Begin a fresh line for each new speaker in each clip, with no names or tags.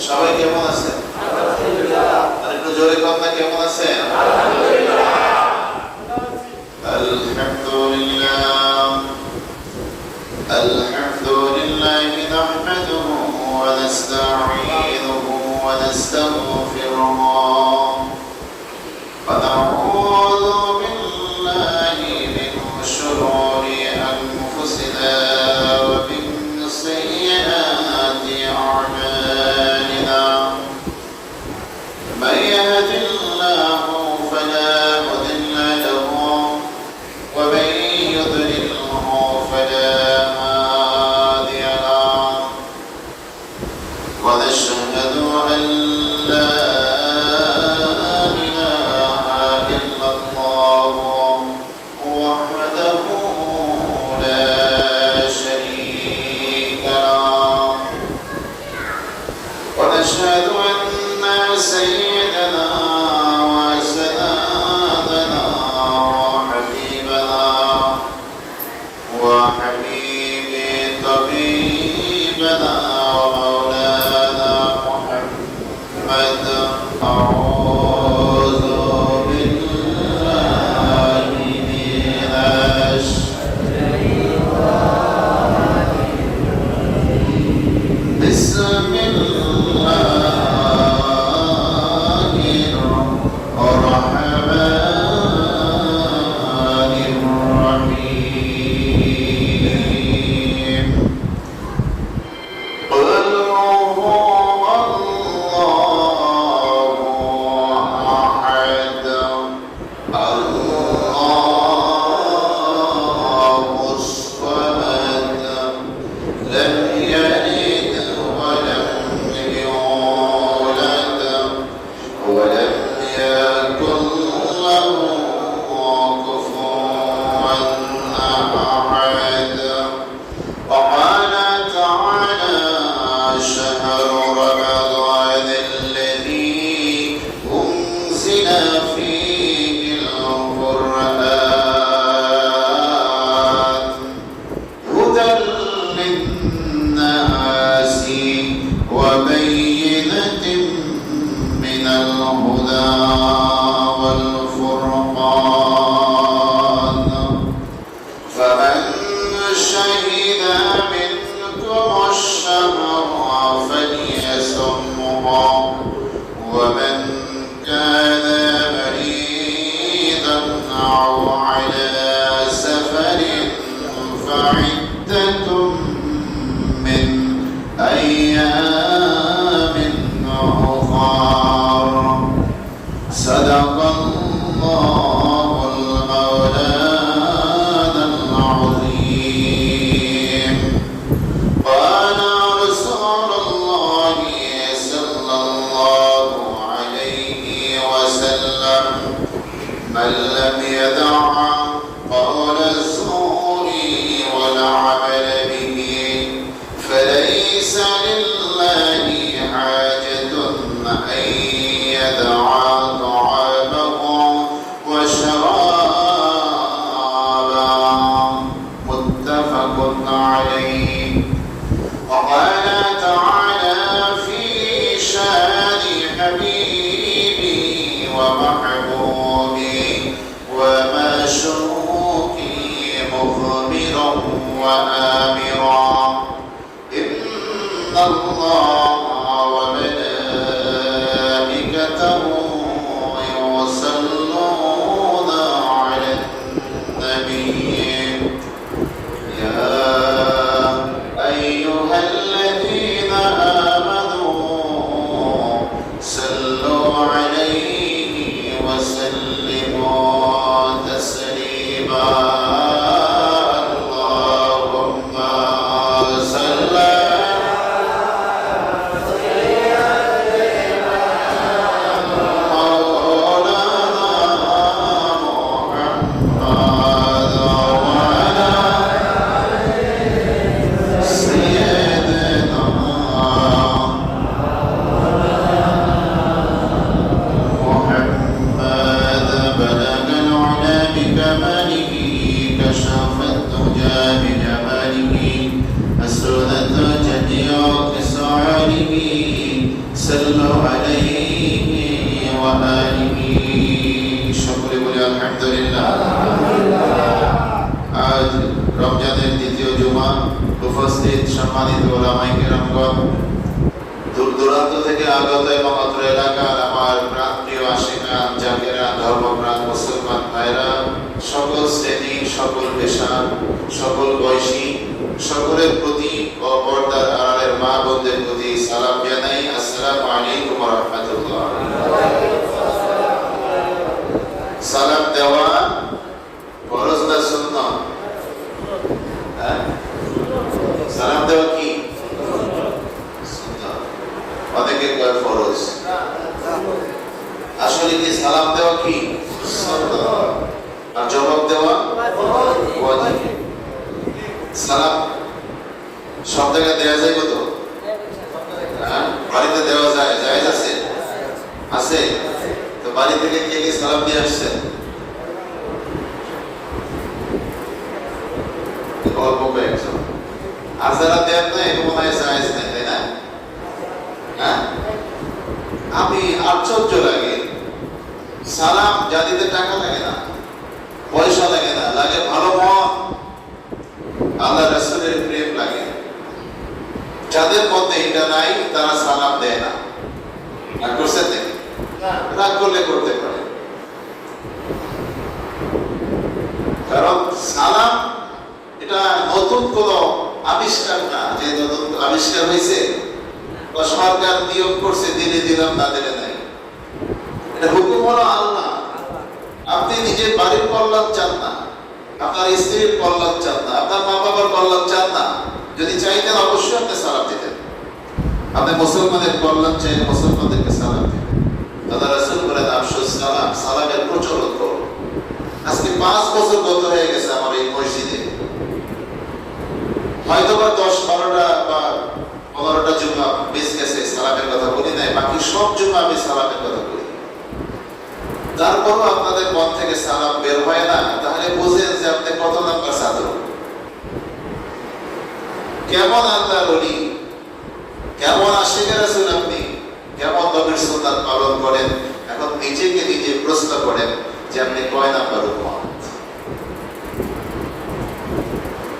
সবাই কেমন আছেন? আলহামদুলিল্লাহ। আর একটু জোরে কথা, কেমন আছেন? আলহামদুলিল্লাহ। আলহামদুলিল্লাহ। আলহামদুলিল্লাহ নাহমাদুহু ওয়া নাস্তাঈনুহু ওয়া নাস্তাগফিরুহু ওয়া নাউযু বিল্লাহি মিন শুরুরি আনফুসিনা ওয়া মিন sayyiati a'malina. من يهد الله فلا مضل له ومن يضلله فلا هادي له ونشهد أن لا إله إلا الله وحده لا شريك له ونشهد أن سيدنا وسندنا وحبيبنا وحبيب طبيبنا ومولانا محمد أعوذ بالله من الشيطان بسم الله صلوا عليه وآله সকলে বলি আলহামদুলিল্লাহ। আজ রমজানের দ্বিতীয় জুমা, উপস্থিত সম্মানিত ওলামায়ে কেরামগণ, দূর দূরান্ত থেকে আগত এবং অত্র এলাকার আমার প্রাণপ্রিয় আশিকান, জাকেরান, ধর্মপ্রাণ মুসলমান ভাইরা, সকল শ্রেণী, সকল পেশা, সকল বয়সী, সকলের প্রতি ও পর্দার আড়ালের মা বোনদের প্রতি সালাম জানাই। আসসালামু আলাইকুম ওয়া রাহমাতুল্লাহ। সালাম দেওয়া ফরজ না সুন্নাত? সালাম দেওয়া কি সুন্নাত? অনেকে কয় ফরজ। আসলে কি সালাম দেওয়া কি সুন্নাত, আর জবাব দেওয়া ওয়াজিব। সালাম সব জায়গায় দেওয়া যায় কত? বাড়িতে দেওয়া যায়, জায়েজ আছে? আছে? তো বাড়ি থেকে কে কে সালাম দিয়ে আসছেন? অল্প কয়েকজন। আর যারা দেন না, এটা মনে হয় জায়েজ নেই, তাই না? আমি আশ্চর্য লাগে, সালাম যা দিতে টাকা লাগে না, পয়সা লাগে না, লাগে ভালো মন, আল্লাহ রাসূলের প্রেম লাগে। যাদের মধ্যে এটা নাই তারা সালাম দেয় না। রাগ করছেন নাকি? রাগ করলে করতে পারে, কারণ সালাম এটা নতুন কোন আবিষ্কার না যে নতুন আবিষ্কার হয়েছে বা সরকার নিয়োগ করছে দিলে দিলাম না দিলে নাই। এটা হুকুম হলো আল্লাহ। আপনি নিজের বাড়ির কল্যাণ চান না, আপনার স্ত্রীর কল্যাণ চান না, আপনার মা বাবার কল্যাণ চান না, যদি চাইতেন অবশ্যই আপনি সালাম দিতেন। আপনি মুসলমানের কল্যাণ চাই, মুসলমানদেরকে সালাম দিতেন। আল্লাহ রাসূল বলেন আফশুস সালাম, সালামের প্রচলন করো। আজকে 5 বছর গত হয়ে গেছে আমার এই মসজিদে, হয়তো বা 10-12টা বা 15টা জুমা মিস গেছে, সালামের কথা বলি নাই, বাকি সব জুমা আমি সালামের কথা বলি। তারপরও আপনাদের মন থেকে সালাম বের হয় না, তাহলে বুঝেন যে আপনি কত নাম্বার ছাত্র। কেমন আল্লাহর ওলি, কেমন আশিক রাসূল আপনি, কেমন নবীর সুন্নাত পালন করেন, এখন নিজেকে নিজে প্রশ্ন করেন যে আপনি কয় নাম্বার উম্মত।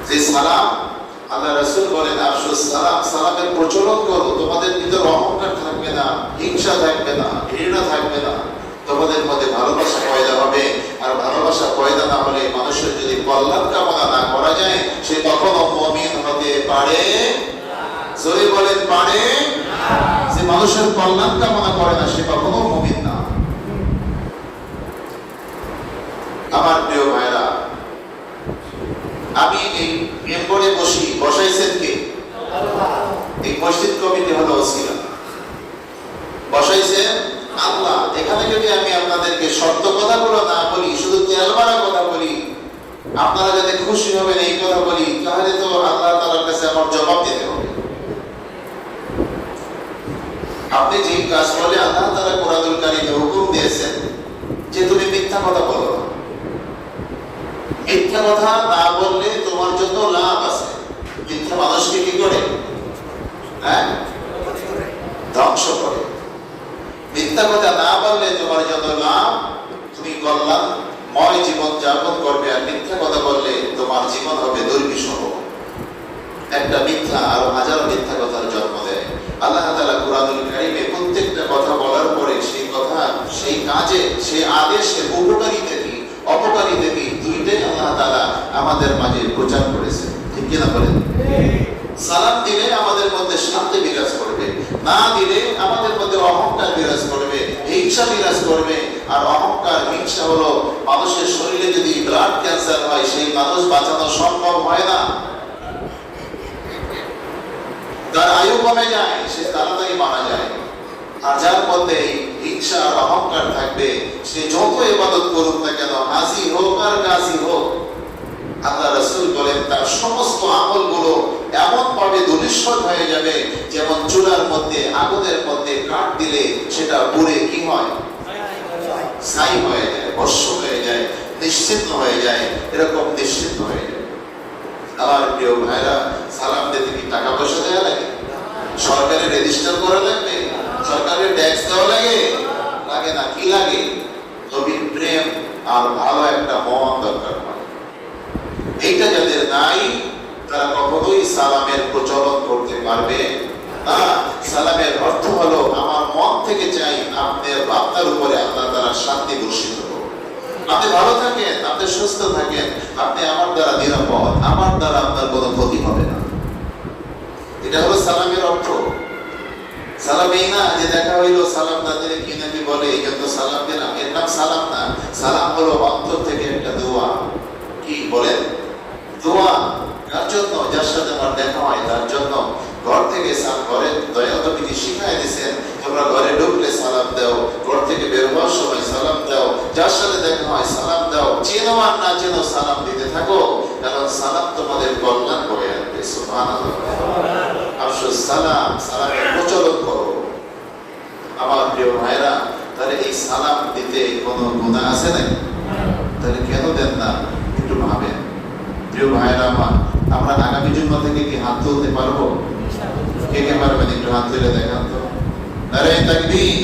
যে সালাম আল্লাহ রাসূল বলেন আফশুস সালাম, সালামের প্রচলন করো, তোমাদের ভিতর অহংকার থাকবে না, হিংসা থাকবে না, ঘৃণা থাকবে না, তোমাদের মধ্যে ভালোবাসা পয়দা হবে। আর ভালোবাসা পয়দা না হলে মানুষের যদি কল্যাণ কামনা না করা যায়, সে কখনো মুমিন হতে পারে না। জোরে বলেন পারে না। যে মানুষের কল্যাণ কামনা করে না, সে কখনো মুমিন না। আমার প্রিয় ভাইরা, আমি এই মেম্বরে বসাইছেন কে? এই মসজিদ কমিটি হলো ওসিলা, বসাইছেন আল্লাহ। এখানে যদি আমি আপনাদেরকে সত্য কথাগুলো না বলি, শুধু তেল মারা কথা বলি, আপনারা যাতে খুশি হবেন এই কথা বলি, তাহলে তো আল্লাহ তাআলার কাছে আমার জবাব দিতে হবে। আপনি যে কাজ বলে আল্লাহ তাআলা কোরআনুল কারীমে হুকুম দিয়েছেন যে তুমি মিথ্যা কথা বলো না। মিথ্যা কথা না বললে তোমার জন্য লাভ আছে। মিথ্যা মানুষকে কি করে? ধ্বংস করে। মিথ্যা কথা না বললে তোমার জন্য লাভ, তুমি কল্যাণময় জীবন যাপন করবে। আর মিথ্যা কথা বললে তোমার জীবন হবে দুর্বিষহ। একটা মিথ্যা আরো হাজার মিথ্যা কথার জন্ম দেয়। আল্লাহ তাআলা কোরআনুল কারীমে প্রত্যেকটা কথা বলার পরে সেই কথা, সেই কাজে, সেই আদেশে উপকারিতা কি অপকারিতা কি দুইটাই আল্লাহ তাআলা আমাদের মাঝে প্রচার করেছে। ঠিক কিনা বলেন? সালাম দিলে আমাদের মধ্যে শান্তি বিরাজ করবে, না দিলে আমাদের মধ্যে অহংকার বিরাজ করবে, হিংসা বিরাজ করবে। আর অহংকার, হিংসা হলো মানুষের শরীরে যদি ব্লাড ক্যান্সার হয়, সেই মানুষ বাঁচানো সম্ভব হয় না, তার আয়ু কমে যায়, সে তাড়াতাড়ি মারা যায়। আর যার মধ্যে হিংসা আর অহংকার থাকবে, সে যত ইবাদত করুক না কেন, হাজি হোক আর গাজী হোক, আল্লাহ রাসূল বলেন তার সমস্ত আমলগুলো এমন ভাবে ধূলিসাৎ হয়ে যাবে, যেমন চুলার মধ্যে, আগুনের মধ্যে কাঠ দিলে সেটা পুড়ে কি হয়? ছাই হয়ে যায়, ভস্ম হয়ে যায়, নিশ্চিহ্ন হয়ে যায়। এরকম নিশ্চিহ্ন হয়ে যায়। আমার প্রিয় ভাইরা, সালাম দিতে কি টাকা পয়সা দেওয়া লাগে? সরকারের রেজিস্টার করা লাগবে? সরকার নাই তারা কখনোই সালামের প্রচলন করতে পারবে না। সালামের অর্থ হলো আমার মন থেকে চাই আপনার উপরে আল্লাহ তাআলা শান্তি বর্ষিত হোক, আপনি ভালো থাকেন, আপনি সুস্থ থাকেন, আপনি আমার দ্বারা নিরাপদ, আমার দ্বারা আপনার কোনো ক্ষতি হবে না। এটা হলো সালামের অর্থ। সালাম এই না যে দেখা হইলো সালাম না দিলে কি নাকি বলে এই জন্য সালাম দিলাম, এর নাম সালাম না। সালাম হলো অন্তর থেকে একটা দোয়া। কি বলেন? দোয়া। কার জন্য? যার সাথে আমার দেখা হয় তার জন্য। ঘর থেকে ঘরে দয়াল নবীজি শিখাই দিয়েছেন তোমরা ঘরে ঢুকলে সালাম দাও, ঘর থেকে বের হওয়ার সময় সালাম দাও, যার সাথে দেখা হয় সালাম দাও, চেনো আর না চেনো সালাম দিতে থাকো, কারণ সালাম তোমাদের কল্যাণ করে আনবে। সুবহানাল্লাহ। আফসুস সালাম, সালামের প্রচলন করো। আমার প্রিয় ভাইরা, তাহলে এই সালাম দিতে কোনো গুনাহ আছে নাকি? তাহলে কেন দেন না একটু ভাবেন। প্রিয় ভাইরা আমার, আমরা আগামী জুম্মা থেকে কি হাত তুলতে পারবো? কে কে পারবেন একটু হাত তুলে দেখান তো। নারে তাকবীর,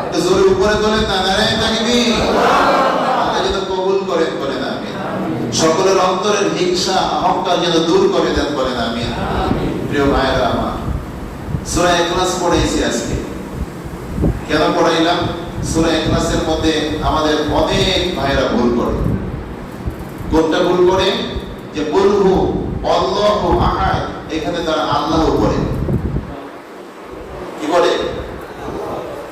একটু জোরে উপরে তোলেন না। নারে তাকবীর। আল্লাহ যেন কবুল করেন, বলেন আমিন। সকলের অন্তরের হিংসা অহংকার যেন দূর করে দেন, বলেন আমিন। প্রিয় ভাইরা আমার, সূরা ইখলাস পড়াইছি আজকে। কেন পড়াইলাম? সূরা ইখলাসের মধ্যে আমাদের অনেক ভাইরা ভুল করে। কোনটা ভুল করে? যে বলহু আল্লাহু আহাদ, এখানে তারা আল্লাহ পড়ে। কি বলে?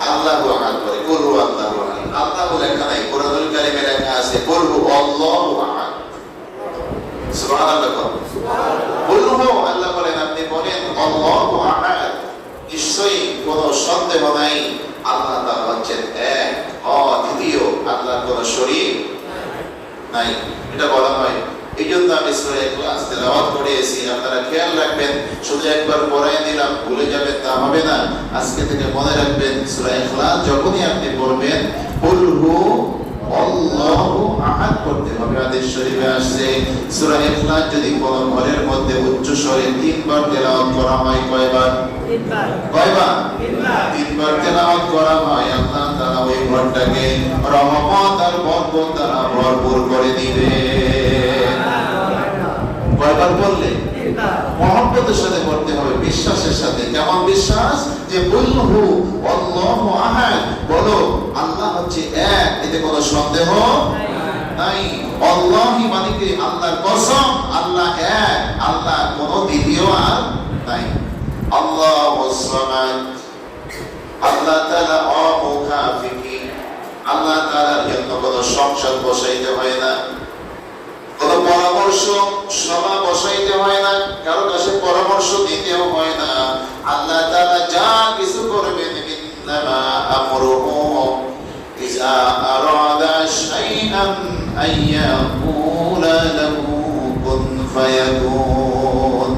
আল্লাহু আহাদ পড়ে। বলহু আল্লাহু আহাদ, আল্লাহু লেখা নাই, কোরআনুল কারীমে লেখা আছে বলহু আল্লাহু আহাদ। সুবহানাল্লাহ। বলহু, আল্লাহ বলেন, আপনি বলেন আল্লাহু আহাদ, নিশ্চয়ই কোনো সন্দেহ নাই আল্লাহ তাআলা হচ্ছেন এক, অদ্বিতীয়, আল্লাহর কোনো শরীক নাই। এটা বলা হয়। এই জন্য আমি সূরা ইখলাস তেলাওয়াত করেছি। আপনারা খেয়াল রাখবেন, শুধু একবার পড়াই দিলাম ভুলে যাবেন তা হবে না। আজকে থেকে মনে রাখবেন, সূরা ইখলাস যখনই আপনি পড়বেন কুল হু আল্লাহু আহাদ পড়তে হবে। হাদিস শরীফে আসছে সূরা ইখলাস যদি কোন ঘরের মধ্যে উচ্চ স্বরে 3 বার তেলাওয়াত করা হয়, কয়বার? 3 বার। কয়বার? 3 বার তেলাওয়াত করা হয়, আল্লাহ তাআলা ওই ঘরটাকে রহমত আর বরকত দ্বারা ভরপুর করে দিবে। কয়বার বললে? 3 বার। মহব্বতের সাথে পড়তে হবে, বিশ্বাসের সাথে। কেমন বিশ্বাস? যে বলহু আল্লাহু আহাদ, বলো আল্লাহ হচ্ছে এক, এতে কোনো সন্দেহ নাই। আল্লাহি মানে কি? আল্লাহর কসম, আল্লাহ এক, আল্লাহ কোনো দ্বিতীয় আর নাই। আল্লাহুস সামাদ, আল্লাহ তাআলা অমুখাফিকি, আল্লাহ তাআলার জন্য কোনো সংসদ বসাইতে হয় না, কোনো পরামর্শ সভা বসাইতে হয় না, কারো কাছে পরামর্শ দিতেও হয় না। আল্লাহ তাআলা যা কিছু করবেন, ইন্নামা আমরুহু ইযা আরাদা শাইআন আইয়াকুলা লাহু কুন ফায়াকুন।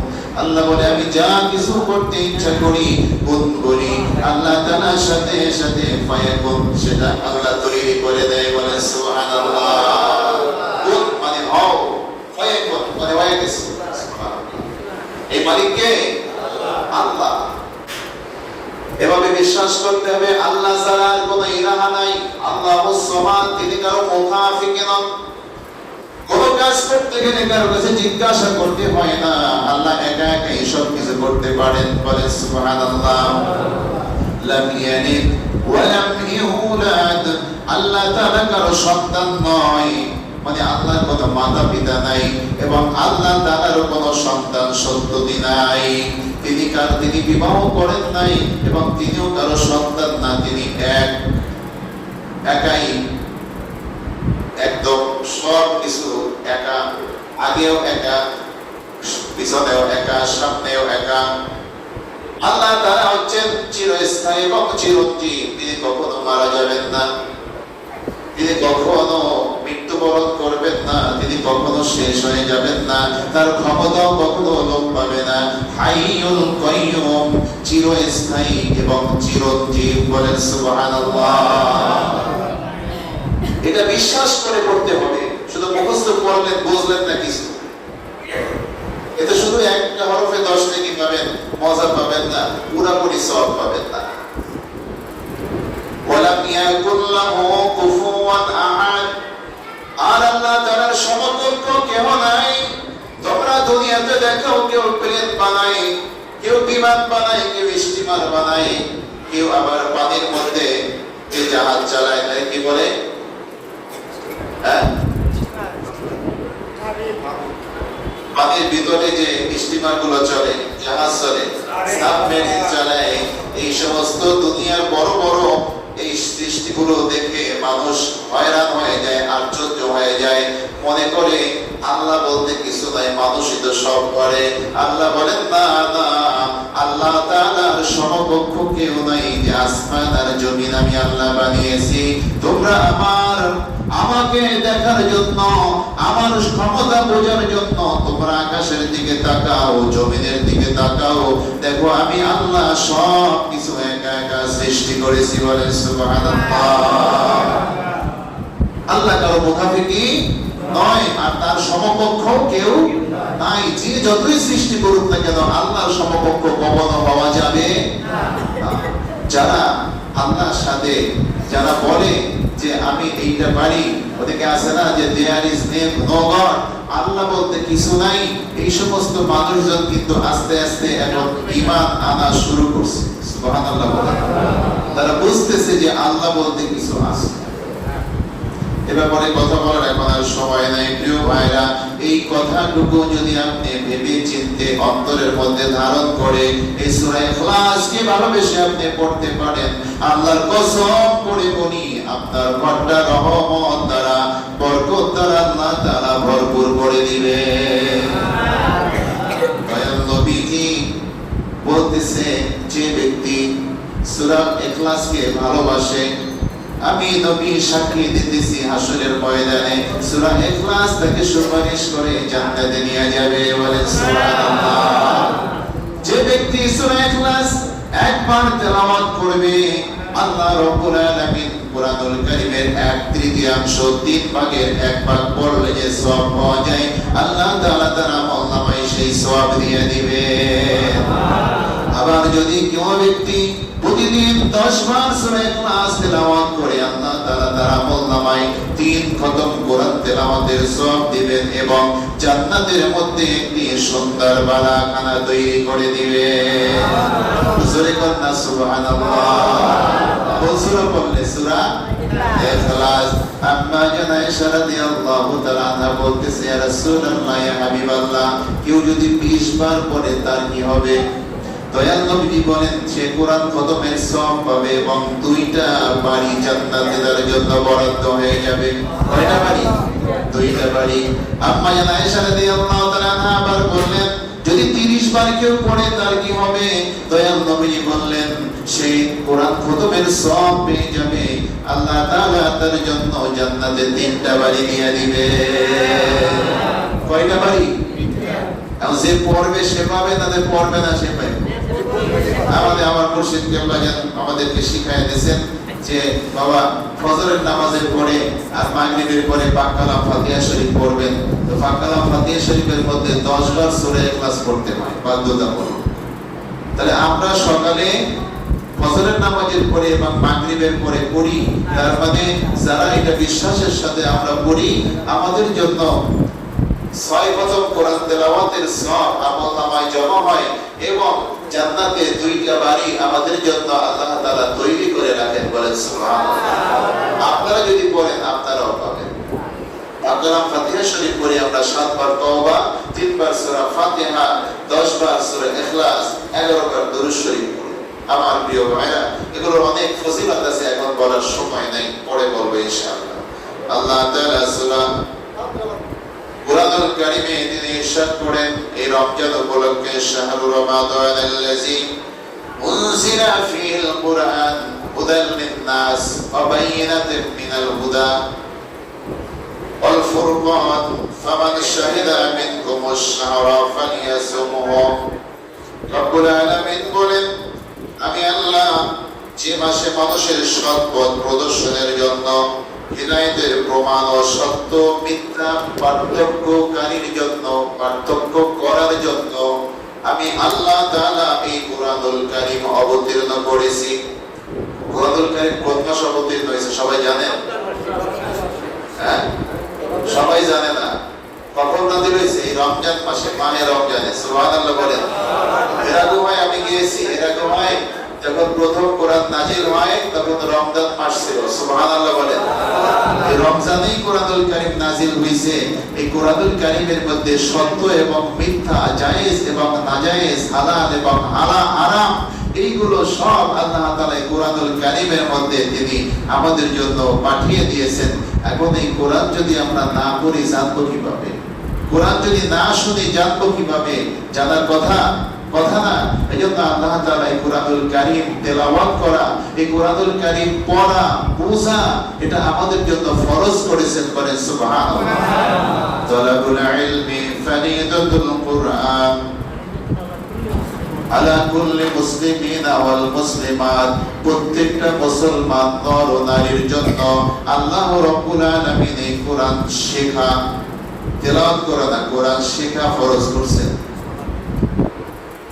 আল্লাহ বলে, আমি যা কিছু করতে ইচ্ছা করি, কুন বলি, আল্লাহ তাআলার সাথে সাথে ফায়াকুন, সেটা আল্লাহ তৈরি করে দেয়। বলে সুবহানাল্লাহ। কুন মানে হও, ফায়াকুন মানে হয়ে গেছে। এই মালিক কে? আল্লাহ। এভাবে বিশ্বাস করতে হবে আল্লাহ ছাড়া আর কোনো ইলাহা নাই। আল্লাহুস সামাদ, তিনি কারো মুখাফিক নন। কোন কাজ করতে গেলে কারো কাছে জিজ্ঞাসা করতে হয় না, আল্লাহ একা একাই সব কিছু করতে পারেন। বলে সুবহানাল্লাহ। লাম ইয়ালিদ ওয়া লাম ইউলাদ, আল্লাহ তাআলা কারো সন্তান নয়, মানে আল্লাহর কোনো মাতা পিতা নাই, এবং আল্লাহ তাআলার কোনো সন্তান সন্ততি নাই। তিনি বিবাহ করেন নাই, এবং তিনিও কারো সন্তান না। তিনি একাই, একদম সব কিছু একা, আগেও একা, পিছনেও একা, সামনেও একা। আল্লাহ তাআলা হচ্ছেন চিরস্থায়ী এবং চিরঞ্জীব। তিনি কখনো মারা যাবেন না, তিনি কখনো মৃত্যুবরণ করবেন না, তিনি কখনো শেষ হয়ে যাবেন না, তার ক্ষমতাও কখনো লোপ পাবে না। হাইয়ুল কাইয়ুম, চিরস্থায়ী এবং চিরঞ্জীব। বলেন সুবহানাল্লাহ। এটা বিশ্বাস করে পড়তে হবে। শুধু মুখস্থ পড়লেন, বুঝলেন না কিছু, এতে শুধু একটা হরফে 10 নেকি পাবেন, মজা পাবেন না, পুরোপুরি সওয়াব পাবেন না। ওয়ালাম ইয়াকুল লাহু কুফুওয়ান আহাদ, আর আল্লাহ তাআলার সমকক্ষ কেউ নাই। আজকে দেখো কেউ প্লেন বানায়, কেউ বিমান বানায়, কেউ স্টিমার বানায়, কেউ আবার পানির মধ্যে যে জাহাজ চালায়, তাই কি বলে? হ্যাঁ, পানির ভিতরে যে স্টিমার গুলো চলে, জাহাজ চলে, সাবমেরিন চালায়, এই সমস্ত দুনিয়ার বড় বড় এই সৃষ্টিগুলো দেখে মানুষ হয়রান হয়ে যায়, আশ্চর্য হয়ে যায়, মনে করে আল্লাহ বলতে কিছু নাই, মানুষই তো সব করে। আল্লাহ বলেন না না, আল্লাহ তাআলার সমকক্ষ কেউ নাই, যে আসমান আর জমিন আমি আল্লাহ বানিয়েছি তোমরা আমাকে দেখার জন্য, আমার ক্ষমতা বোঝার জন্য তোমরা আকাশের দিকে তাকাও, জমিনের দিকে তাকাও, দেখো আমি আল্লাহ সব কিছু একা একা সৃষ্টি করেছি। বলে সুবহানাল্লাহ। আল্লাহ কারো মুখাপেক্ষী নয়, আর তার সমকক্ষ কেউ নাই। যে যতই সৃষ্টি করুক না কেন আল্লাহর সমকক্ষ কখনো হওয়া যাবে না। যারা আল্লাহর সাথে যারা বলে যে আমি এইটা পারি, ওদিকে আছে না যে there is name no God, Allah বলতে কিছু নাই, এই সমস্ত মানুষজন কিন্তু আস্তে আস্তে এখন ঈমান আনা শুরু করছে। সুবহানাল্লাহ। তারা বুঝতেছে যে আল্লাহ বলতে কিছু আছে। এ ব্যাপারে কথা বলার এখন আর সময় নাই। প্রিয় ভাইরা, এই কথাটুকু যদি আপনি ভেবে চিন্তে অন্তরের মধ্যে ধারণ করে এই সূরা ইখলাসকে ভালোবেসে আপনি পড়তে পারেন, আল্লাহর কসম করে বলি আপনার ঘরটা রহমত দ্বারা, বরকত দ্বারা আল্লাহ তাআলা ভরপুর করে দিবে। দয়াল নবীজি বলতেছে, যে ব্যক্তি সূরা ইখলাসকে ভালোবাসে, আমি নবী সাক্ষী দিতেছি হাসরের ময়দানে সূরা ইখলাস তাকে সুপারিশ করে জান্নাতে নিয়ে যাবে। বলেন সুবহানাল্লাহ। যে ব্যক্তি সূরা ইখলাস একবার তেলাওয়াত করবে, আল্লাহ রাব্বুল আলামিন কুরআনুল কারীমের 1/3 3 ভাগের 1 ভাগ পড়লে যে সওয়াব পাওয়া যায়, আল্লাহ তাআলা তার আমলনামায় সেই সওয়াব দিয়ে দিবে। আবার যদি কোন ব্যক্তি প্রতিদিন 10 বার সূরা ইখলাস তেলাওয়াত করে, আল্লাহ তাআলা তার আমলনামায় 3 খতম কোরআন তেলাওয়াতের সওয়াব দিবেন এবং জান্নাতের মধ্যে একটি সুন্দর বালাখানা তৈরি করে দিবে। জোরে কন্না সুবহানাল্লাহ। কোন সূরা পড়লে? সূরা ইখলাস। আম্মা জানা আয়েশা রাদিয়াল্লাহু তাআলা আনহা বলতেছে, ইয়া রাসূলুল্লাহ, ইয়া হাবিবাল্লাহ, কেউ যদি 20 বার পড়ে তার কি হবে? দয়াল নবীজি বলেন, সে কোরআন খতমের সওয়াব পাবে এবং 2টা বাড়ি জান্নাতে তার জন্য বরাদ্দ হয়ে যাবে। কয়টা বাড়ি? 2টা বাড়ি। আম্মা জানা আয়েশা রাদিয়াল্লাহু তাআলা আনহা আবার বললেন, যদি 30 বার কেউ পড়ে তার কি হবে? দয়াল নবীজি বললেন, সে কোরআন খতমের সওয়াব পেয়ে যাবে, আল্লাহ তাআলা তার জন্য জান্নাতে 3টা বাড়ি দিয়ে দিবে। কয়টা বাড়ি? আর যে পড়বে সে পাবে, না যে পড়বে না সে পাবে। আমার মুর্শিদ কেবলা আমাদেরকে শিখায় দিয়েছেন যে বাবা ফজরের নামাজের পরে আর মাগরিবের পরে বাক্কালাম ফাতিহা শরীফ পড়বেন। তো বাক্কালাম ফাতিহা শরীফের মধ্যে 10 বার সূরা ইখলাস পড়তে হয় বাধ্যতামূলক। তাহলে আমরা সকালে ফজরের নামাজের পরে এবং মাগরিবের পরে পড়ি, তার মানে যারা এটা বিশ্বাসের সাথে আমরা পড়ি, আমাদের জন্য 6 খতম কোরআন তেলাওয়াতের সওয়াব আমলনামায় জমা হয় এবং জান্নাতে 2টা বাড়ি আমাদের জন্য আল্লাহ তাআলা তৈরি করে রাখেন। বলেন সুবহানাল্লাহ। আপনারা যদি পড়েন আপনারাও পাবেন। আপনারা ফাতিহা শরীফ পড়ে আমরা 7 বার তওবা, 3 বার সূরা ফাতিহা, 10 বার সূরা ইখলাস, 11 বার দরুদ শরীফ পড়ি। আমার প্রিয় ভাইরা, এগুলোর অনেক ফজিলত আছে, এখন বলার সময় নাই, পরে বলবো ইনশাআল্লাহ। আল্লাহ তাআলা সূরা কুরআনুল কারীমে তিনি ইরশাদ করেন, এই রমজান উপলক্ষে শাহরু রমাদানাল্লাযী উনজিলা ফীহিল কুরআন হুদাল লিন-নাস ওয়া বায়িনাতিন মিনাল হুদা ওয়াল ফুরকান ফামান শাহিদা মিনকুমুশ শাহরা ফালইয়াসুমহু। রব্বুল আলামিন বলেন, আমি আল্লাহ যে মাসে মানুষের সৎ পথ প্রদর্শনের জন্য, হিদায়াতের প্রমাণ ও সত্য মিথ্যা পার্থক্যকারীর জন্য, পার্থক্য করার জন্য আমি আল্লাহ তাআলা এই কুরআনুল কারীম অবতীর্ণ করেছি। কুরআনুল কারীম কোন মাসে অবতীর্ণ হয়েছে সবাই জানেন? হ্যাঁ, সবাই জানে না। কখন নাযিল হয়েছে? এই রমজান মাসে, মাহে রমজানে। সুবহানাল্লাহ বলেন। হেরা গুহায় আমি গিয়েছি। হেরা গুহায় যখন প্রথম কোরআন নাযিল হয় তখন রমজান মাস ছিল। সুবহানাল্লাহ বলেন। এই রমজানেই কোরআনুল কারীম নাযিল হয়েছে। এই কোরআনুল কারীমের মধ্যে সত্য এবং মিথ্যা, জায়েজ এবং নাজায়েজ, হালাল এবং হারাম, এইগুলো সব আল্লাহ তাআলা এই কোরআনুল কারীমের মধ্যে তিনি আমাদের জন্য পাঠিয়ে দিয়েছেন। এখন এই কোরআন যদি আমরা না পড়ি জানবো কিভাবে? কোরআন যদি না শুনি জানবো কিভাবে? জানার কথা না। এজন্য আল্লাহ তাআলা এই কোরআনুল কারীম তেলাওয়াত করা, এই কোরআনুল কারীম পড়া, বোঝা, এটা আমাদের জন্য ফরজ করেছেন। বলেন সুবহানাল্লাহ। তালাবুল ইলমি ফারিদাতুল কুরআন আলা কুল্লি মুসলিমিন ওয়াল মুসলিমাত, প্রত্যেকটা মুসলমান নর ও নারীর জন্য আল্লাহ রাব্বুল আলামিন এই কোরআন শেখা, তেলাওয়াত করা না, কোরআন শেখা ফরজ করেছেন।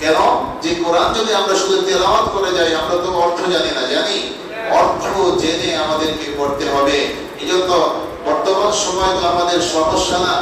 কেন? যে কোরআন যদি আমরা শুধু তেলাওয়াত করে যাই, আমরা তো অর্থ জানি না। জানি, অর্থ জেনে আমাদেরকে পড়তে হবে। এইজন্য বর্তমান সময় তো আমাদের সমস্যা না।